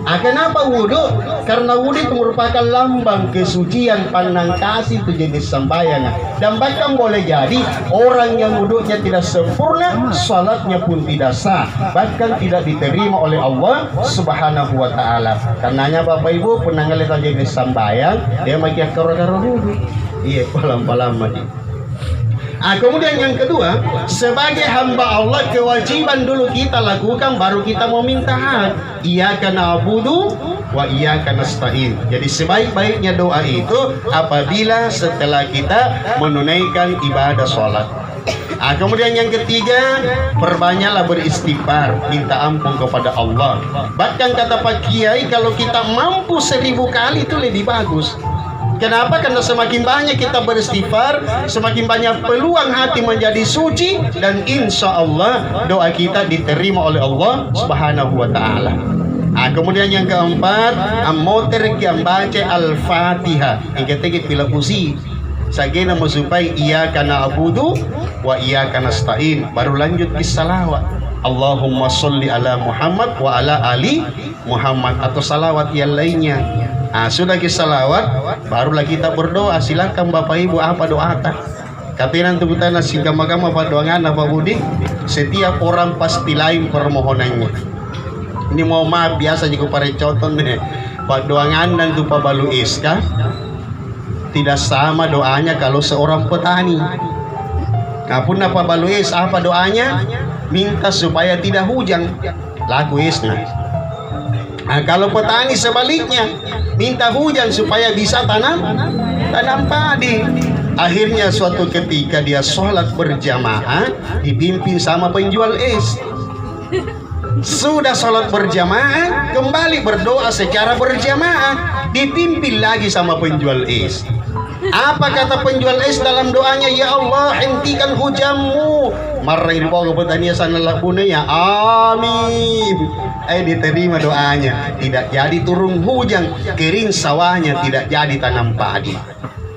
B: Kenapa wudhu? Karena wudhu itu merupakan lambang kesucian, pandang kasih itu jenis sembahyang. Dan bahkan boleh jadi orang yang wudhunya tidak sempurna, salatnya pun tidak sah, bahkan tidak diterima oleh Allah Subhanahu wa taala. Karenanya Bapak Ibu penanggal itu jenis sembahyang, dia makin karo-karo wudhu. Iya, palam-palam mati. Kemudian yang kedua, sebagai hamba Allah kewajiban dulu kita lakukan baru kita mau minta hak. Iyyaka na'budu wa iyyaka nasta'in. Jadi sebaik-baiknya doa itu apabila setelah kita menunaikan ibadah sholat. Kemudian yang ketiga, perbanyaklah beristighfar, minta ampun kepada Allah. Bahkan kata Pak Kiai, kalau kita mampu 1000 kali itu lebih bagus. Kenapa? Karena semakin banyak kita beristighfar, semakin banyak peluang hati menjadi suci, dan insya Allah doa kita diterima oleh Allah Subhanahu wa taala. Kemudian yang keempat, amoter yang baca Al-Fatihah. Yang ketiga bila usi. Sagena supaya iyyaka na'budu wa iyyaka nasta'in. Baru lanjut ke salawat. Allahumma sholli ala Muhammad wa ala ali Muhammad, atau salawat yang lainnya. Sudah kita salawat, barulah kita berdoa. Silakan Bapak Ibu apa doa tak? Katinan tu kita nasi gama-gama apa doangan apa budi. Setiap orang pasti lain permohonannya. Ini mau maaf biasa juga pada contoh nih. Pak doangan dan tu Pak Balu Iska tidak sama doanya kalau seorang petani. Pun apa Balu Is apa doanya? Minta supaya tidak hujan. Laku Isna. Kalau petani sebaliknya, minta hujan supaya bisa tanam padi. Akhirnya suatu ketika dia sholat berjamaah dipimpin sama penjual es. Sudah sholat berjamaah, kembali berdoa secara berjamaah, dipimpin lagi sama penjual es. Apa kata penjual es dalam doanya? Ya Allah, hentikan hujanmu. Marahin bawa ke petani sana lapunnya. Amin. Diterima doanya. Tidak jadi turun hujan, kering sawahnya, tidak jadi tanam padi.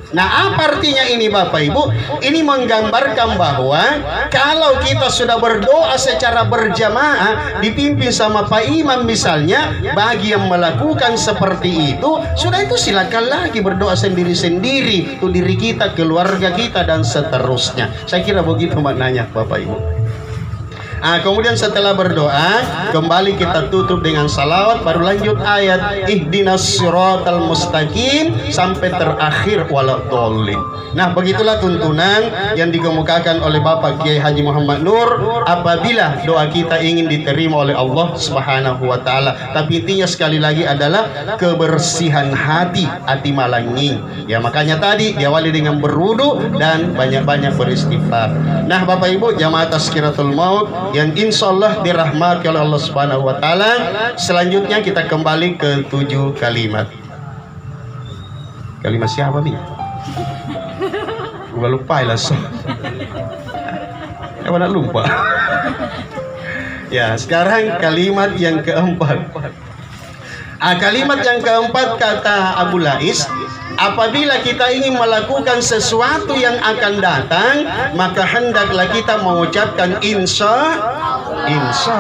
B: Nah, apa artinya ini Bapak Ibu? Ini menggambarkan bahwa kalau kita sudah berdoa secara berjamaah dipimpin sama Pak Imam misalnya, bagi yang melakukan seperti itu, sudah itu silakan lagi berdoa sendiri-sendiri untuk diri kita, keluarga kita, dan seterusnya. Saya kira begitu maknanya Bapak Ibu. Kemudian setelah berdoa, kembali kita tutup dengan salawat, baru lanjut ayat ihdinas siratal mustaqim sampai terakhir waladhdallin. Nah, begitulah tuntunan yang dikemukakan oleh Bapak Kiai Haji Muhammad Nur apabila doa kita ingin diterima oleh Allah Subhanahu wa taala. Tapi intinya sekali lagi adalah kebersihan hati, hati malangi. Ya, makanya tadi diawali dengan berwudu dan banyak-banyak beristighfar. Nah, Bapak Ibu jamaah Tazkiratul Maut yang insya Allah dirahmati oleh Allah Subhanahu wa taala, selanjutnya kita kembali ke 7 kalimat. Kalimat siapa nih? Gua lupa langsung. Mana lupa. Ya, sekarang kalimat yang keempat. Kalimat yang keempat kata Abu Lais, apabila kita ingin melakukan sesuatu yang akan datang, maka hendaklah kita mengucapkan insya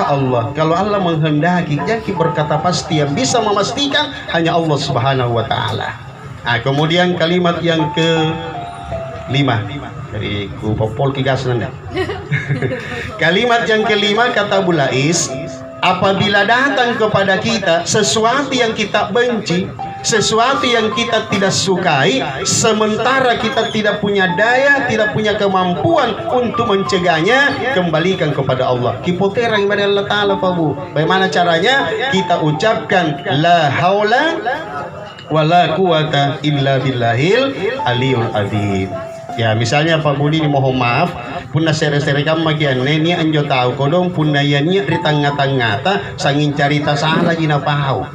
B: Allah. Kalau Allah menghendaki, jadi berkata pasti, yang bisa memastikan hanya Allah Subhanahu wa taala. Kemudian kalimat yang kelima dari Kupopol Kigasnan. Kalimat yang kelima kata Abu Lais, apabila datang kepada kita sesuatu yang kita benci, sesuatu yang kita tidak sukai, sementara kita tidak punya daya, tidak punya kemampuan untuk mencegahnya, kembalikan kepada Allah. Kipoterang kepada Allah Ta'ala, Pak Bu. Bagaimana caranya? Kita ucapkan la haula wala quwata illa billahil aliyul adzim. Ya, misalnya Pak Budi mohon maaf, punna sere-sere kam magian ni anjo tahu kodong punna yani di tengah-tengah sangin cerita salah gina pahau.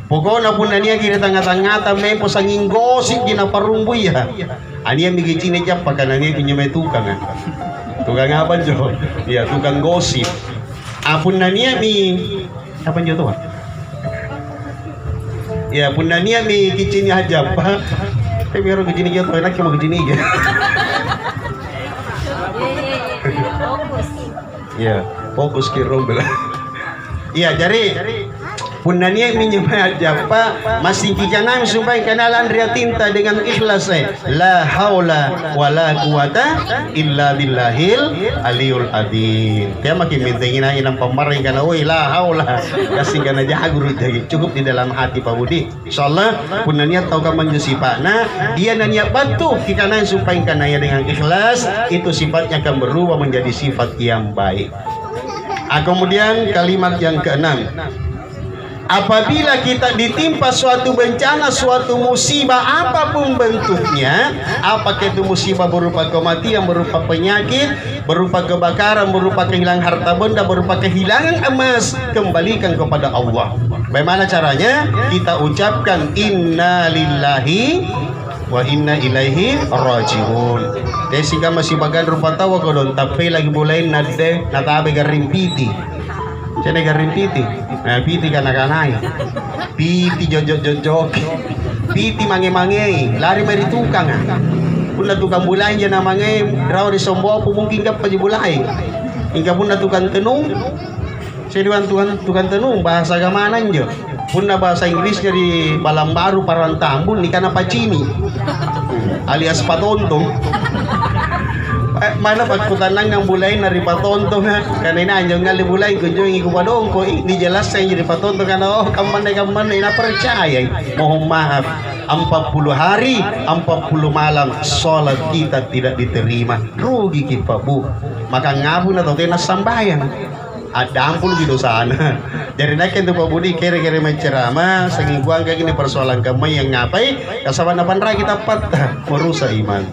B: Pokoknya punna ni di tengah-tengah mempo sangin gosip gina parumbu ya. Ani yang bikin cine jap pakan ani punya tukang. Tukang apa jo? Ya tukang gosip. Punna ni mi apa jo tuh? Ya punna ni mi kicin aja pak. Pero gini gitu enak cuma gini aja.
C: Fokus.
B: Ya, fokus ke rombel. Iya, jadi punanya minyak japa masih kikanam supaya kenalan ria tinta dengan ikhlas la haula wala quwata illa billahil aliyul azim. Dia makin mintengin aja nang pemaring kana oi la haula kasih kana jagur jadi cukup di dalam hati Pak Budi. Insyaallah punanya tahu kaman sifat. Dia nanya bantu kikanan supaya kanaya dengan ikhlas itu sifatnya akan berubah menjadi sifat yang baik. Kemudian kalimat yang keenam, apabila kita ditimpa suatu bencana, suatu musibah apapun bentuknya, apakah itu musibah berupa kematian, berupa penyakit, berupa kebakaran, berupa kehilangan harta benda, berupa kehilangan emas, kembalikan kepada Allah. Bagaimana caranya? Kita ucapkan inna lillahi wa inna ilaihi rajiun. Desi ka masih bagan rupa tawa ko don tapi lagi mulai nade natabe garimpiti. Cene garimpiti. Nah, piti kana-kanai. Piti jojok-jojok. Piti mange-mange, lari mari tukang. Puna tukang bulai je namange raw di sombo mungkin ka paji bulai. Hingga puna tukang tenung. Seduan tukang tenung bahasa gamanan je. Puna bahasa Inggrisnya di Balambaru Parantambul ni kana pacini. Alias patontong. Mana pagkutanang ng bulay na ripatontong kanina anjong nga libulay kunjung ikupadong ko dijelas saya jadi patontong kana oh kaman na percaya mohon maaf 40 hari 40 malam sholat kita tidak diterima rugi kita bu maka ngabun atau kena sambayan ada ampun gitu sana. Jadi nak itu Pak Budi kira-kira menceramah senging buang kayak gini persoalan kami yang ngapai kasaban apa kita patah merusak iman.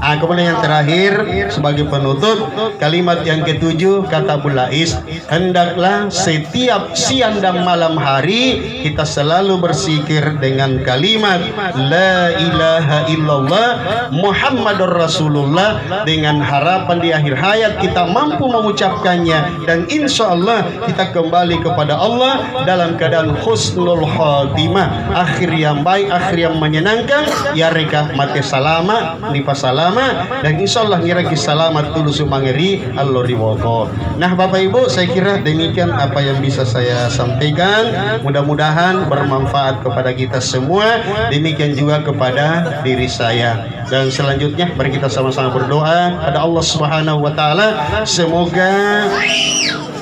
B: Kemudian yang terakhir sebagai penutup kalimat yang ketujuh kata Bulais, hendaklah setiap siang dan malam hari kita selalu berzikir dengan kalimat la ilaha illallah Muhammadur Rasulullah dengan harapan di akhir hayat kita mampu mengucapkannya dan insya Allah kita kembali kepada Allah dalam keadaan husnul khatimah, akhir yang baik, akhir yang menyenangkan, ya reka mati salama nipa salama dan insyaallah ngiraki selamat dulu sumangeri Allah riwoko. Nah Bapak Ibu saya kira demikian apa yang bisa saya sampaikan, mudah-mudahan bermanfaat kepada kita semua, demikian juga kepada diri saya. Dan selanjutnya mari kita sama-sama berdoa pada Allah Subhanahu wa taala semoga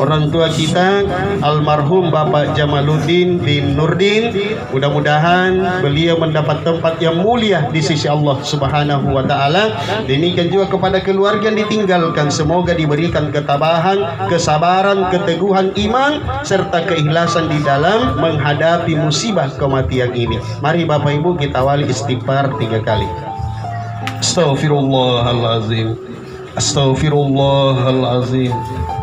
B: orang tua kita almarhum Bapak Jamaluddin bin Nurdin mudah-mudahan beliau mendapat tempat yang mulia di sisi Allah Subhanahu wa taala. Demikian juga kepada keluarga yang ditinggalkan semoga diberikan ketabahan, kesabaran, keteguhan iman serta keikhlasan di dalam menghadapi musibah kematian ini. Mari Bapak Ibu kita awali istighfar 3 kali. Astaghfirullahalazim. Astaghfirullahalazim.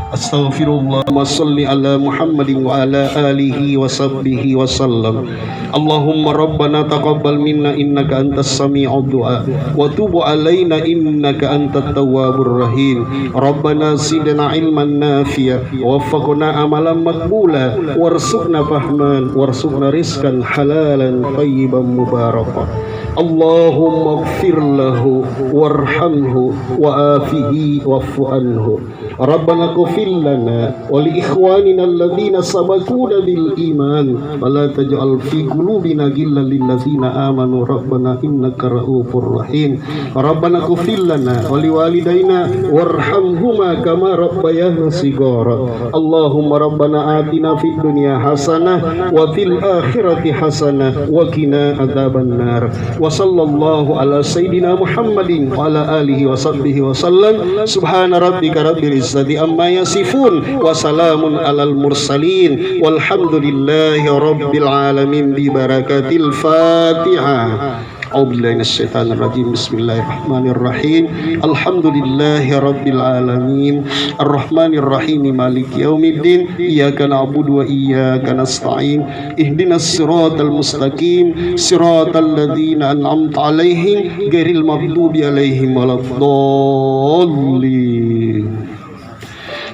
B: Astaghfirullah wa salli ala Muhammadin wa ala alihi wa sahbihi wa sallam. Allahumma rabbana taqabbal minna innaka antas sami'ud du'a wa tub alaina innaka antat tawwabur rahim. Rabbana zidna ilman nafi'a waffaqna amalan maqbula warzuqna fahman warzuqna rizqan halalan tayyiban mubarakan. Allahumma ighfir lahu warhamhu wa afihi wa'fu anhu. Rabbana ighfir lana wa li ikhwanina alladhina sabaquna bil iman wa la taj'al fi qulubina ghillan lil ladzina amanu rabbana innaka ra'ufur rahim. Rabbana ighfir lana wa li walidayna warhamhuma kama rabbayana shighara. Allahumma rabbana atina fid dunya hasanah wa fil akhirati hasanah wa qina adzabannar. Wa sallallahu ala sayyidina Muhammadin wa ala alihi wa sahbihi wa sallam. Subhana rabbika rabbil izzati amma yasifun wa salamun alal mursalin walhamdulillahi rabbil alamin bi barakatil Fatihah. A'udzubillahi minasyaitonir rajim. Bismillahirrahmanirrahim. Alhamdulillahi rabbil alamin. Arrahmanir rahim. Maliki yaumiddin. Iyyaka na'budu wa iyyaka nasta'in. Ihdinas siratal mustaqim. Siratal ladzina an'amta 'alaihim ghairil maghdubi 'alaihim waladdallin.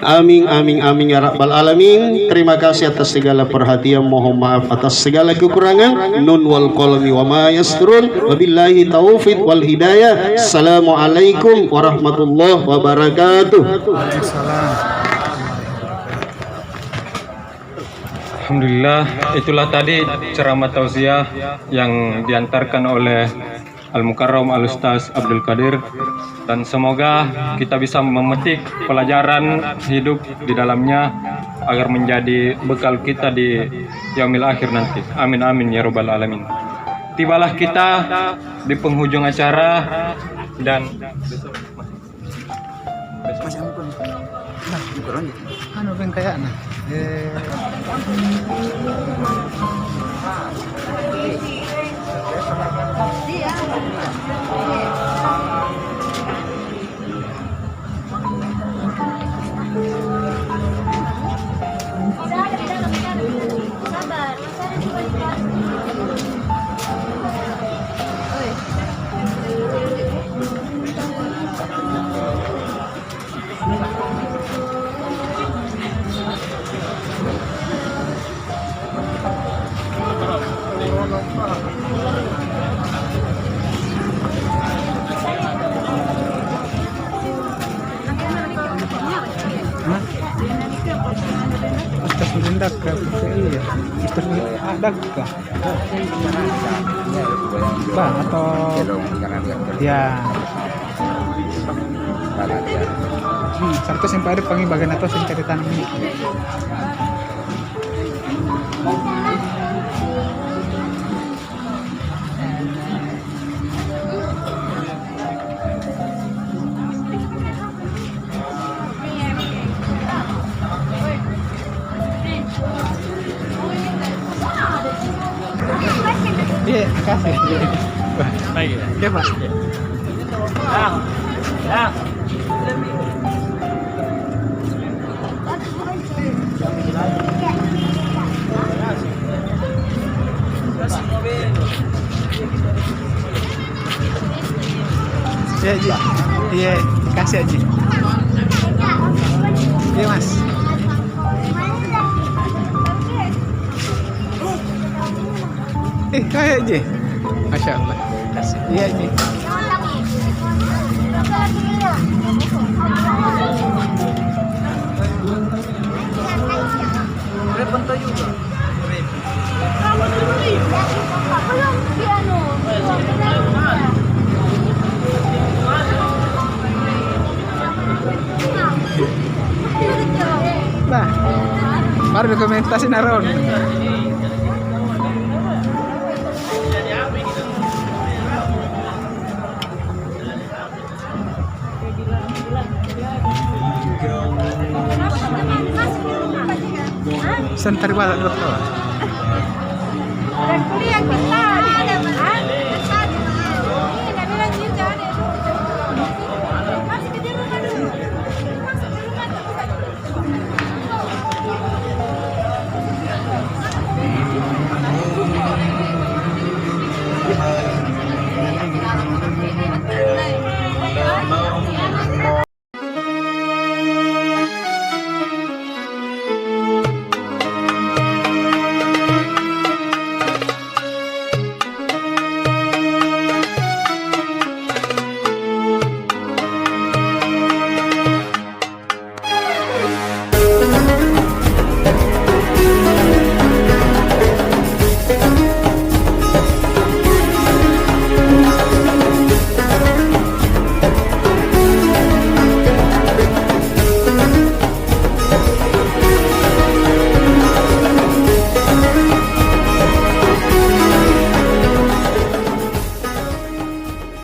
B: Amin amin amin ya rabbal alamin. Terima kasih atas segala perhatian, mohon maaf atas segala kekurangan. Nun wal qalami wa ma yasturun. Wabillahi taufiq wal hidayah. Assalamualaikum warahmatullahi wabarakatuh.
A: Alhamdulillah, itulah tadi ceramah tausiah yang diantarkan oleh Al-Mukarram Al-Ustaz Abdul Qadir, dan semoga kita bisa memetik pelajaran hidup di dalamnya agar menjadi bekal kita di yaumil akhir nanti. Amin amin ya rabbal alamin. Tibalah kita di penghujung acara dan
C: Masih ampun. Nah, ukurannya. Ano bang kaya na? Atas mendak ke iya. Atas ada ka? Ba atau ya. Sarto sampai ada pangibagan atau sing caritan ini. Iya, kasih. Baik. Ya, Pak. Ya. Ya, Ji. Iya, kasih aja. Iya, Mas. Kayak Ji. Masya Allah. Kasih. Iya, Ji. Reponto juga.
D: Belum piano.
C: Bah. Baru dokumentasi naron. Sentar balik dokter.
D: Dan kuliah kita.